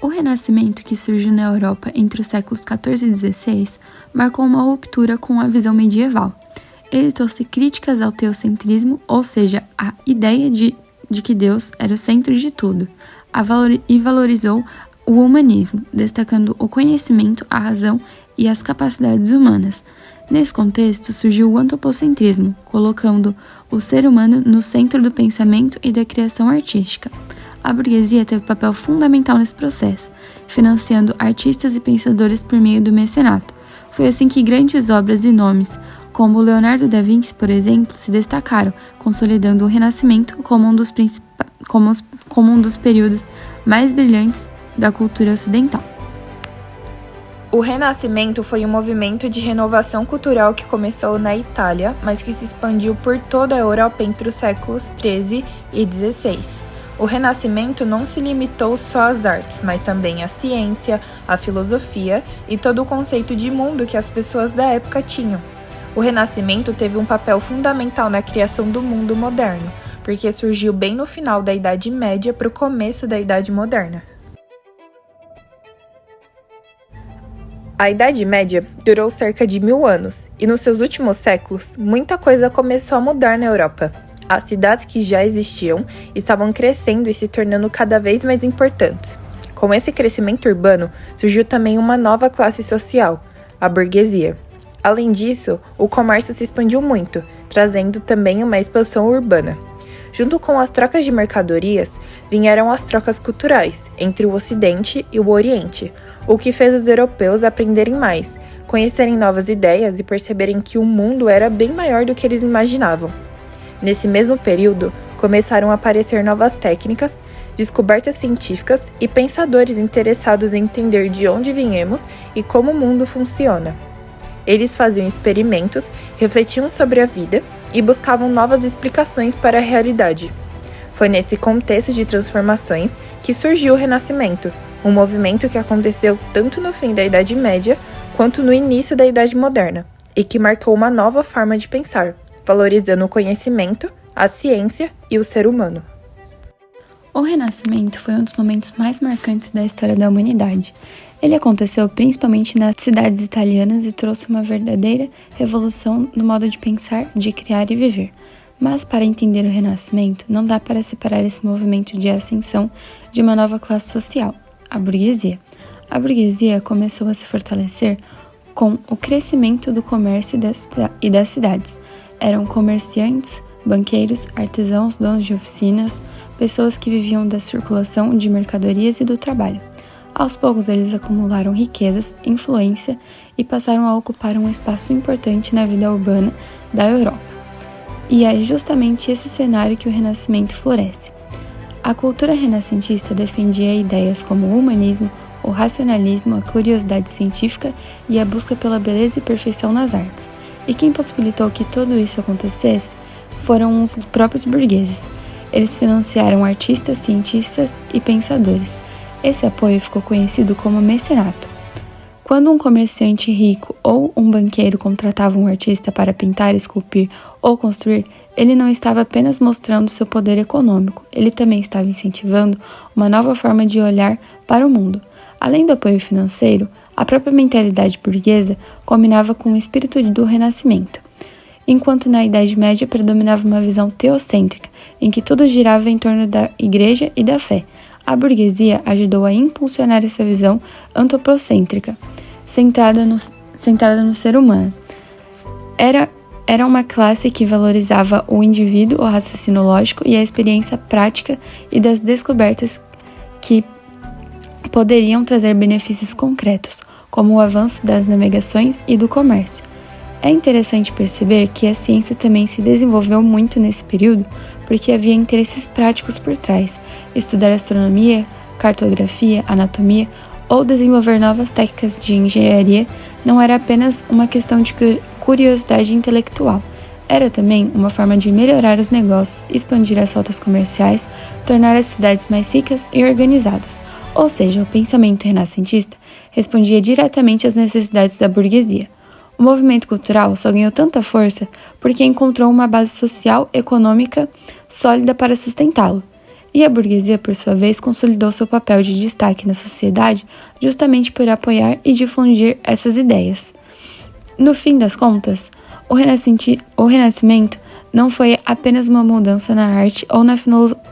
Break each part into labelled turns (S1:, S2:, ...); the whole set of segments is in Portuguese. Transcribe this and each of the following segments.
S1: O Renascimento, que surgiu na Europa entre os séculos XIV e XVI, marcou uma ruptura com a visão medieval. Ele trouxe críticas ao teocentrismo, ou seja, a ideia de que Deus era o centro de tudo, e valorizou o humanismo, destacando o conhecimento, a razão e as capacidades humanas. Nesse contexto, surgiu o antropocentrismo, colocando o ser humano no centro do pensamento e da criação artística. A burguesia teve papel fundamental nesse processo, financiando artistas e pensadores por meio do mecenato. Foi assim que grandes obras e nomes, como Leonardo da Vinci, por exemplo, se destacaram, consolidando o Renascimento como um dos períodos mais brilhantes da cultura ocidental.
S2: O Renascimento foi um movimento de renovação cultural que começou na Itália, mas que se expandiu por toda a Europa entre os séculos XIII e XVI. O Renascimento não se limitou só às artes, mas também à ciência, à filosofia e todo o conceito de mundo que as pessoas da época tinham. O Renascimento teve um papel fundamental na criação do mundo moderno, porque surgiu bem no final da Idade Média para o começo da Idade Moderna. A Idade Média durou cerca de 1000 anos, e nos seus últimos séculos, muita coisa começou a mudar na Europa. As cidades que já existiam estavam crescendo e se tornando cada vez mais importantes. Com esse crescimento urbano, surgiu também uma nova classe social, a burguesia. Além disso, o comércio se expandiu muito, trazendo também uma expansão urbana. Junto com as trocas de mercadorias, vieram as trocas culturais entre o Ocidente e o Oriente, o que fez os europeus aprenderem mais, conhecerem novas ideias e perceberem que o mundo era bem maior do que eles imaginavam. Nesse mesmo período, começaram a aparecer novas técnicas, descobertas científicas e pensadores interessados em entender de onde viemos e como o mundo funciona. Eles faziam experimentos, refletiam sobre a vida e buscavam novas explicações para a realidade. Foi nesse contexto de transformações que surgiu o Renascimento, um movimento que aconteceu tanto no fim da Idade Média quanto no início da Idade Moderna, e que marcou uma nova forma de pensar, valorizando o conhecimento, a ciência e o ser humano.
S1: O Renascimento foi um dos momentos mais marcantes da história da humanidade. Ele aconteceu principalmente nas cidades italianas e trouxe uma verdadeira revolução no modo de pensar, de criar e viver. Mas, para entender o Renascimento, não dá para separar esse movimento de ascensão de uma nova classe social, a burguesia. A burguesia começou a se fortalecer com o crescimento do comércio e das cidades. Eram comerciantes, banqueiros, artesãos, donos de oficinas, pessoas que viviam da circulação de mercadorias e do trabalho. Aos poucos, eles acumularam riquezas, influência e passaram a ocupar um espaço importante na vida urbana da Europa. E é justamente esse cenário que o Renascimento floresce. A cultura renascentista defendia ideias como o humanismo, o racionalismo, a curiosidade científica e a busca pela beleza e perfeição nas artes. E quem possibilitou que tudo isso acontecesse foram os próprios burgueses. Eles financiaram artistas, cientistas e pensadores. Esse apoio ficou conhecido como mecenato. Quando um comerciante rico ou um banqueiro contratava um artista para pintar, esculpir ou construir, ele não estava apenas mostrando seu poder econômico, ele também estava incentivando uma nova forma de olhar para o mundo. Além do apoio financeiro, a própria mentalidade burguesa combinava com o espírito do Renascimento. Enquanto na Idade Média predominava uma visão teocêntrica, em que tudo girava em torno da igreja e da fé, a burguesia ajudou a impulsionar essa visão antropocêntrica, centrada no ser humano. Era uma classe que valorizava o indivíduo, o raciocínio lógico e a experiência prática e das descobertas que poderiam trazer benefícios concretos, como o avanço das navegações e do comércio. É interessante perceber que a ciência também se desenvolveu muito nesse período, porque havia interesses práticos por trás. Estudar astronomia, cartografia, anatomia ou desenvolver novas técnicas de engenharia não era apenas uma questão de curiosidade intelectual. Era também uma forma de melhorar os negócios, expandir as rotas comerciais, tornar as cidades mais ricas e organizadas. Ou seja, o pensamento renascentista respondia diretamente às necessidades da burguesia. O movimento cultural só ganhou tanta força porque encontrou uma base social, econômica sólida para sustentá-lo. E a burguesia, por sua vez, consolidou seu papel de destaque na sociedade justamente por apoiar e difundir essas ideias. No fim das contas, o Renascimento não foi apenas uma mudança na arte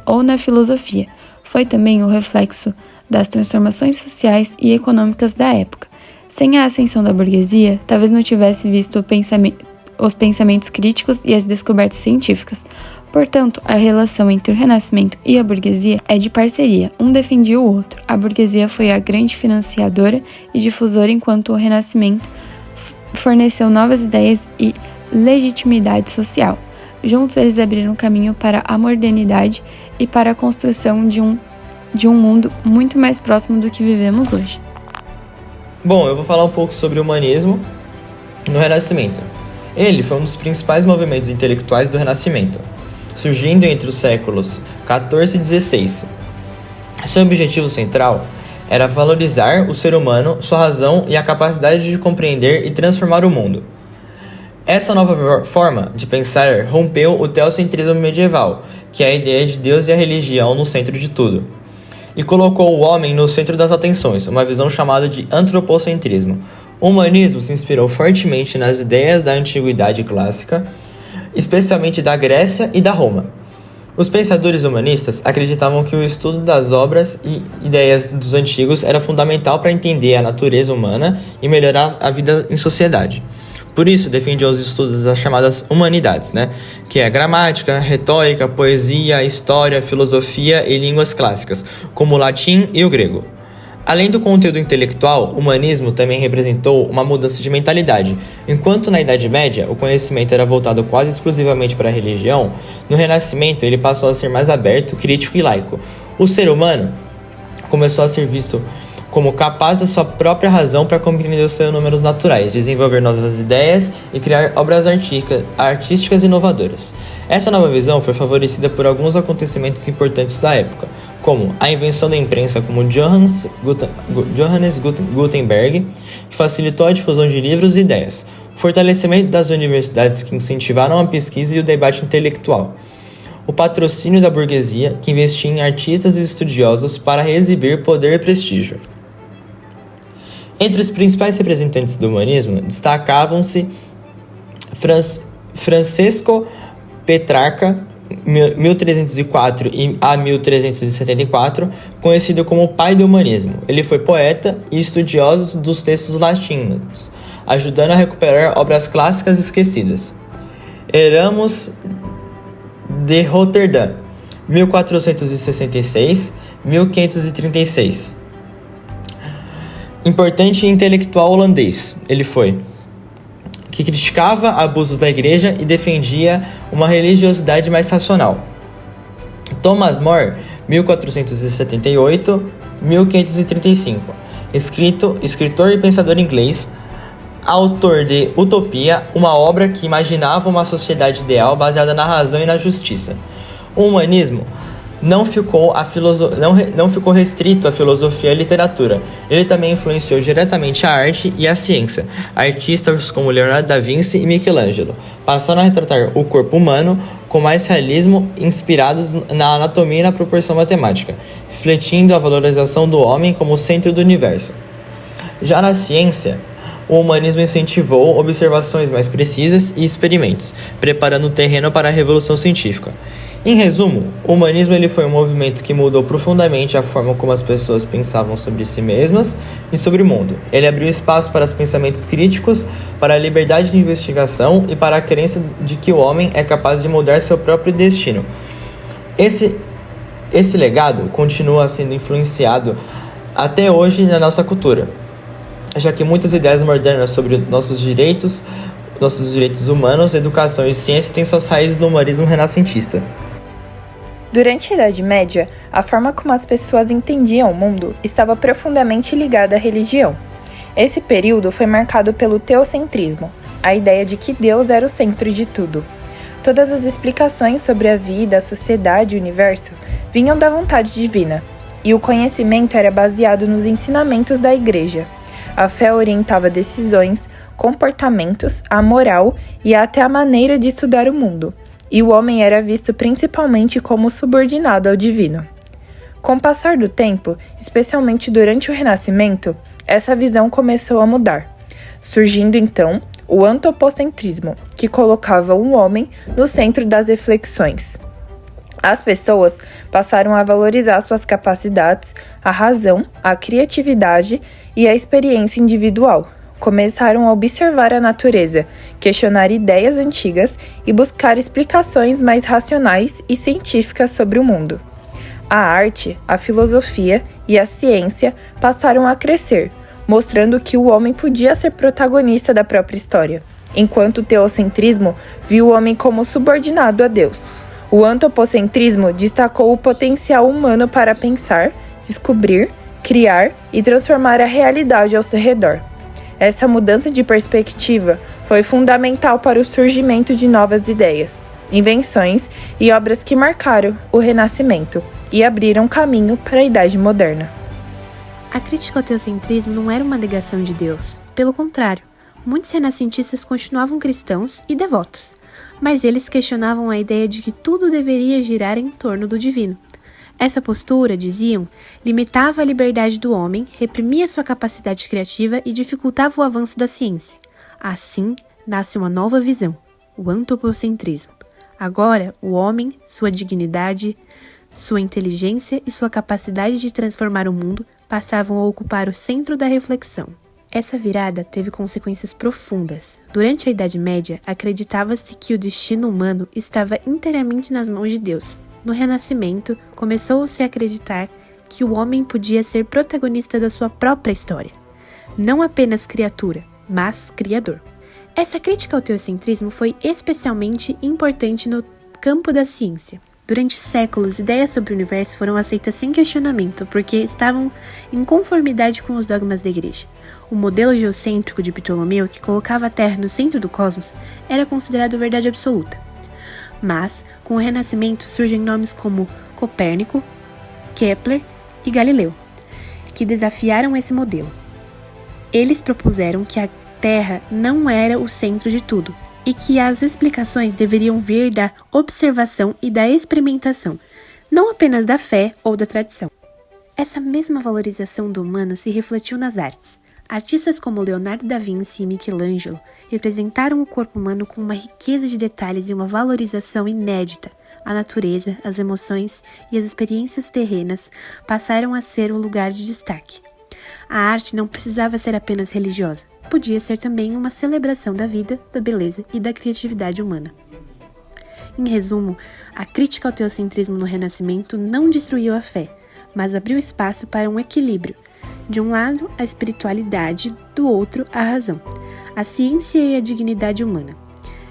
S1: ou na filosofia, foi também o reflexo das transformações sociais e econômicas da época. Sem a ascensão da burguesia, talvez não tivesse visto os pensamentos críticos e as descobertas científicas. Portanto, a relação entre o Renascimento e a burguesia é de parceria, um defendia o outro. A burguesia foi a grande financiadora e difusora, enquanto o Renascimento forneceu novas ideias e legitimidade social. Juntos, eles abriram caminho para a modernidade e para a construção de um mundo muito mais próximo do que vivemos hoje.
S3: Bom, eu vou falar um pouco sobre o humanismo no Renascimento. Ele foi um dos principais movimentos intelectuais do Renascimento, surgindo entre os séculos XIV e XVI. Seu objetivo central era valorizar o ser humano, sua razão e a capacidade de compreender e transformar o mundo. Essa nova forma de pensar rompeu o teocentrismo medieval, que é a ideia de Deus e a religião no centro de tudo, e colocou o homem no centro das atenções, uma visão chamada de antropocentrismo. O humanismo se inspirou fortemente nas ideias da antiguidade clássica, especialmente da Grécia e da Roma. Os pensadores humanistas acreditavam que o estudo das obras e ideias dos antigos era fundamental para entender a natureza humana e melhorar a vida em sociedade. Por isso, defendiam os estudos das chamadas humanidades, que é gramática, retórica, poesia, história, filosofia e línguas clássicas, como o latim e o grego. Além do conteúdo intelectual, o humanismo também representou uma mudança de mentalidade. Enquanto na Idade Média o conhecimento era voltado quase exclusivamente para a religião, no Renascimento ele passou a ser mais aberto, crítico e laico. O ser humano começou a ser visto como capaz da sua própria razão para compreender os fenômenos naturais, desenvolver novas ideias e criar obras artísticas inovadoras. Essa nova visão foi favorecida por alguns acontecimentos importantes da época, como a invenção da imprensa como Johannes Gutenberg, que facilitou a difusão de livros e ideias, o fortalecimento das universidades que incentivaram a pesquisa e o debate intelectual, o patrocínio da burguesia, que investia em artistas e estudiosos para exibir poder e prestígio. Entre os principais representantes do humanismo destacavam-se Francesco Petrarca, 1304 a 1374, conhecido como o pai do humanismo. Ele foi poeta e estudioso dos textos latinos, ajudando a recuperar obras clássicas esquecidas. Erasmus de Roterdã, 1466-1536. Importante intelectual holandês, ele foi, que criticava abusos da igreja e defendia uma religiosidade mais racional. Thomas More, 1478-1535, escritor e pensador inglês, autor de Utopia, uma obra que imaginava uma sociedade ideal baseada na razão e na justiça. O humanismo não ficou restrito à filosofia e à literatura. Ele também influenciou diretamente a arte e a ciência. Artistas como Leonardo da Vinci e Michelangelo passaram a retratar o corpo humano com mais realismo, inspirados na anatomia e na proporção matemática, refletindo a valorização do homem como centro do universo. Já na ciência, o humanismo incentivou observações mais precisas e experimentos, preparando o terreno para a revolução científica. Em resumo, o humanismo foi um movimento que mudou profundamente a forma como as pessoas pensavam sobre si mesmas e sobre o mundo. Ele abriu espaço para os pensamentos críticos, para a liberdade de investigação e para a crença de que o homem é capaz de mudar seu próprio destino. Esse legado continua sendo influenciado até hoje na nossa cultura, já que muitas ideias modernas sobre nossos direitos humanos, educação e ciência têm suas raízes no humanismo renascentista.
S2: Durante a Idade Média, a forma como as pessoas entendiam o mundo estava profundamente ligada à religião. Esse período foi marcado pelo teocentrismo, a ideia de que Deus era o centro de tudo. Todas as explicações sobre a vida, a sociedade e o universo vinham da vontade divina, e o conhecimento era baseado nos ensinamentos da Igreja. A fé orientava decisões, comportamentos, a moral e até a maneira de estudar o mundo, e o homem era visto principalmente como subordinado ao divino. Com o passar do tempo, especialmente durante o Renascimento, essa visão começou a mudar, surgindo então o antropocentrismo, que colocava o homem no centro das reflexões. As pessoas passaram a valorizar suas capacidades, a razão, a criatividade e a experiência individual. Começaram a observar a natureza, questionar ideias antigas e buscar explicações mais racionais e científicas sobre o mundo. A arte, a filosofia e a ciência passaram a crescer, mostrando que o homem podia ser protagonista da própria história, enquanto o teocentrismo viu o homem como subordinado a Deus. O antropocentrismo destacou o potencial humano para pensar, descobrir, criar e transformar a realidade ao seu redor. Essa mudança de perspectiva foi fundamental para o surgimento de novas ideias, invenções e obras que marcaram o Renascimento e abriram caminho para a Idade Moderna.
S4: A crítica ao teocentrismo não era uma negação de Deus. Pelo contrário, muitos renascentistas continuavam cristãos e devotos, mas eles questionavam a ideia de que tudo deveria girar em torno do divino. Essa postura, diziam, limitava a liberdade do homem, reprimia sua capacidade criativa e dificultava o avanço da ciência. Assim, nasce uma nova visão, o antropocentrismo. Agora, o homem, sua dignidade, sua inteligência e sua capacidade de transformar o mundo passavam a ocupar o centro da reflexão. Essa virada teve consequências profundas. Durante a Idade Média, acreditava-se que o destino humano estava inteiramente nas mãos de Deus. No Renascimento, começou-se a acreditar que o homem podia ser protagonista da sua própria história. Não apenas criatura, mas criador. Essa crítica ao teocentrismo foi especialmente importante no campo da ciência. Durante séculos, ideias sobre o universo foram aceitas sem questionamento, porque estavam em conformidade com os dogmas da Igreja. O modelo geocêntrico de Ptolomeu, que colocava a Terra no centro do cosmos, era considerado verdade absoluta. Mas, com o Renascimento, surgem nomes como Copérnico, Kepler e Galileu, que desafiaram esse modelo. Eles propuseram que a Terra não era o centro de tudo, e que as explicações deveriam vir da observação e da experimentação, não apenas da fé ou da tradição. Essa mesma valorização do humano se refletiu nas artes. Artistas como Leonardo da Vinci e Michelangelo representaram o corpo humano com uma riqueza de detalhes e uma valorização inédita. A natureza, as emoções e as experiências terrenas passaram a ser o lugar de destaque. A arte não precisava ser apenas religiosa, podia ser também uma celebração da vida, da beleza e da criatividade humana. Em resumo, a crítica ao teocentrismo no Renascimento não destruiu a fé, mas abriu espaço para um equilíbrio. De um lado, a espiritualidade, do outro, a razão, a ciência e a dignidade humana.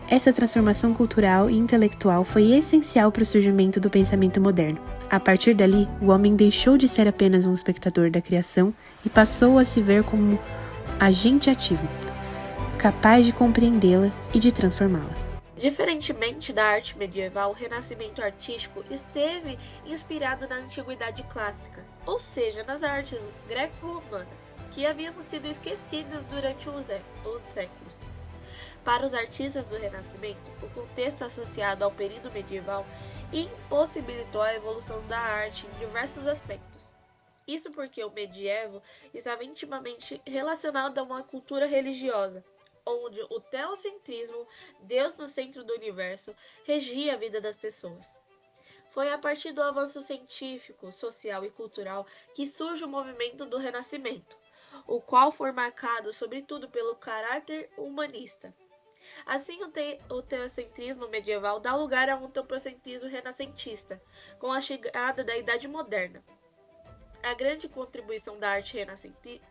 S4: Essa transformação cultural e intelectual foi essencial para o surgimento do pensamento moderno. A partir dali, o homem deixou de ser apenas um espectador da criação e passou a se ver como agente ativo, capaz de compreendê-la e de transformá-la.
S5: Diferentemente da arte medieval, o renascimento artístico esteve inspirado na antiguidade clássica, ou seja, nas artes greco-romanas, que haviam sido esquecidas durante os séculos. Para os artistas do Renascimento, o contexto associado ao período medieval impossibilitou a evolução da arte em diversos aspectos. Isso porque o medievo estava intimamente relacionado a uma cultura religiosa, onde o teocentrismo, Deus no centro do universo, regia a vida das pessoas. Foi a partir do avanço científico, social e cultural que surge o movimento do Renascimento, o qual foi marcado sobretudo pelo caráter humanista. Assim, o teocentrismo medieval dá lugar a um antropocentrismo renascentista, com a chegada da Idade Moderna. A grande contribuição da arte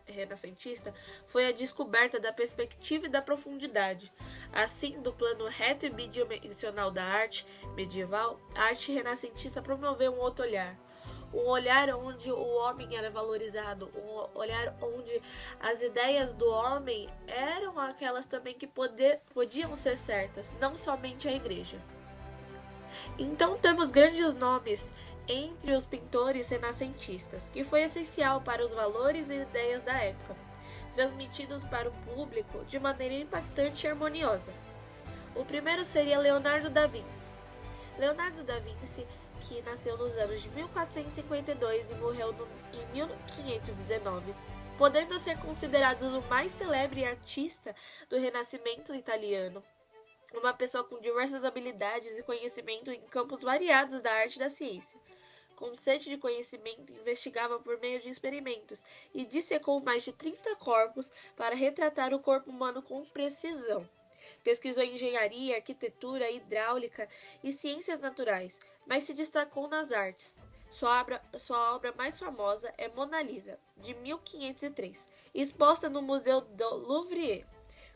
S5: renascentista foi a descoberta da perspectiva e da profundidade. Assim, do plano reto e bidimensional da arte medieval, a arte renascentista promoveu um outro olhar. Um olhar onde o homem era valorizado, um olhar onde as ideias do homem eram aquelas também que podiam ser certas, não somente a igreja. Então temos grandes nomes entre os pintores renascentistas, que foi essencial para os valores e ideias da época, transmitidos para o público de maneira impactante e harmoniosa. O primeiro seria Leonardo da Vinci. Leonardo da Vinci que nasceu nos anos de 1452 e morreu em 1519, podendo ser considerado o mais célebre artista do Renascimento italiano. Uma pessoa com diversas habilidades e conhecimento em campos variados da arte e da ciência. Com sede de conhecimento, investigava por meio de experimentos e dissecou mais de 30 corpos para retratar o corpo humano com precisão. Pesquisou engenharia, arquitetura, hidráulica e ciências naturais, mas se destacou nas artes. Sua obra mais famosa é Mona Lisa, de 1503, exposta no Museu do Louvre.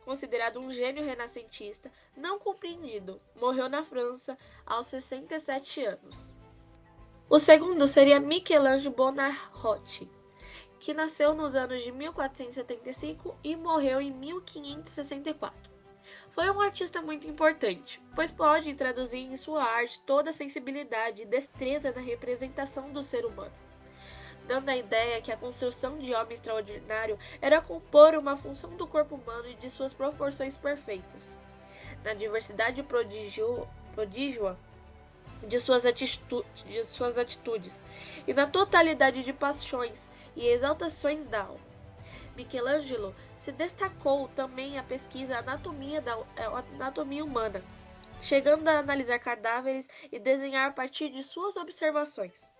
S5: Considerado um gênio renascentista não compreendido, morreu na França aos 67 anos. O segundo seria Michelangelo Buonarroti, que nasceu nos anos de 1475 e morreu em 1564. Foi um artista muito importante, pois pode traduzir em sua arte toda a sensibilidade e destreza na representação do ser humano, dando a ideia que a construção de homem extraordinário era compor uma função do corpo humano e de suas proporções perfeitas. Na diversidade prodígua de suas atitudes e na totalidade de paixões e exaltações da alma. Michelangelo se destacou também a pesquisa anatomia humana, chegando a analisar cadáveres e desenhar a partir de suas observações.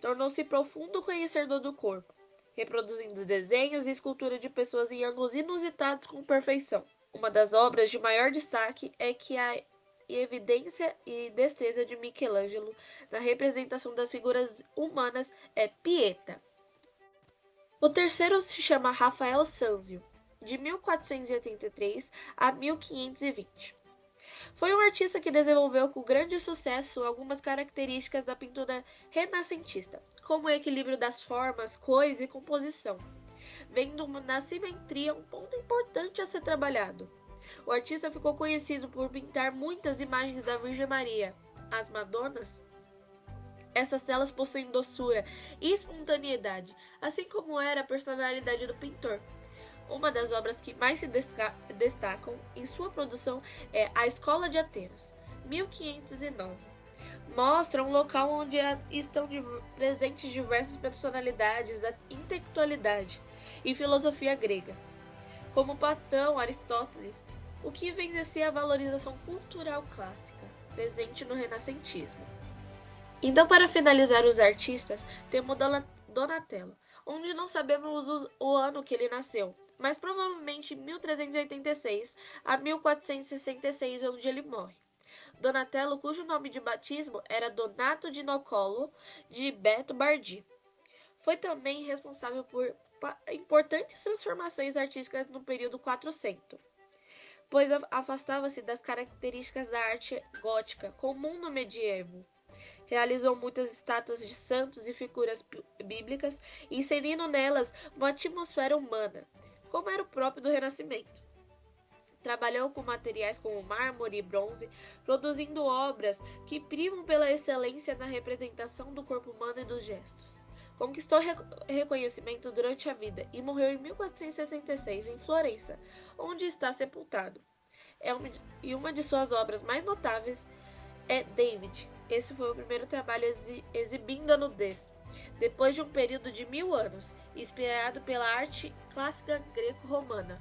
S5: Tornou-se profundo conhecedor do corpo, reproduzindo desenhos e escultura de pessoas em ângulos inusitados com perfeição. Uma das obras de maior destaque é que a evidência e destreza de Michelangelo na representação das figuras humanas é Pieta. O terceiro se chama Rafael Sanzio, de 1483 a 1520. Foi um artista que desenvolveu com grande sucesso algumas características da pintura renascentista, como o equilíbrio das formas, cores e composição, vendo na simetria um ponto importante a ser trabalhado. O artista ficou conhecido por pintar muitas imagens da Virgem Maria, as Madonas. Essas telas possuem doçura e espontaneidade, assim como era a personalidade do pintor. Uma das obras que mais se destacam em sua produção é A Escola de Atenas, 1509. Mostra um local onde estão presentes diversas personalidades da intelectualidade e filosofia grega, como Platão, Aristóteles, o que vem a ser a valorização cultural clássica, presente no renascentismo. Então, para finalizar os artistas, temos Donatello, onde não sabemos o ano que ele nasceu, mas provavelmente em 1386 a 1466, onde ele morre. Donatello, cujo nome de batismo era Donato di Niccolò de Beto Bardi, foi também responsável por importantes transformações artísticas no período 400, pois afastava-se das características da arte gótica comum no medievo. Realizou muitas estátuas de santos e figuras bíblicas, inserindo nelas uma atmosfera humana, como era o próprio do Renascimento. Trabalhou com materiais como mármore e bronze, produzindo obras que primam pela excelência na representação do corpo humano e dos gestos. Conquistou reconhecimento durante a vida e morreu em 1466 em Florença, onde está sepultado. E uma de suas obras mais notáveis é David. Esse foi o primeiro trabalho exibindo a nudez, depois de um período de 1000 anos, inspirado pela arte clássica greco-romana.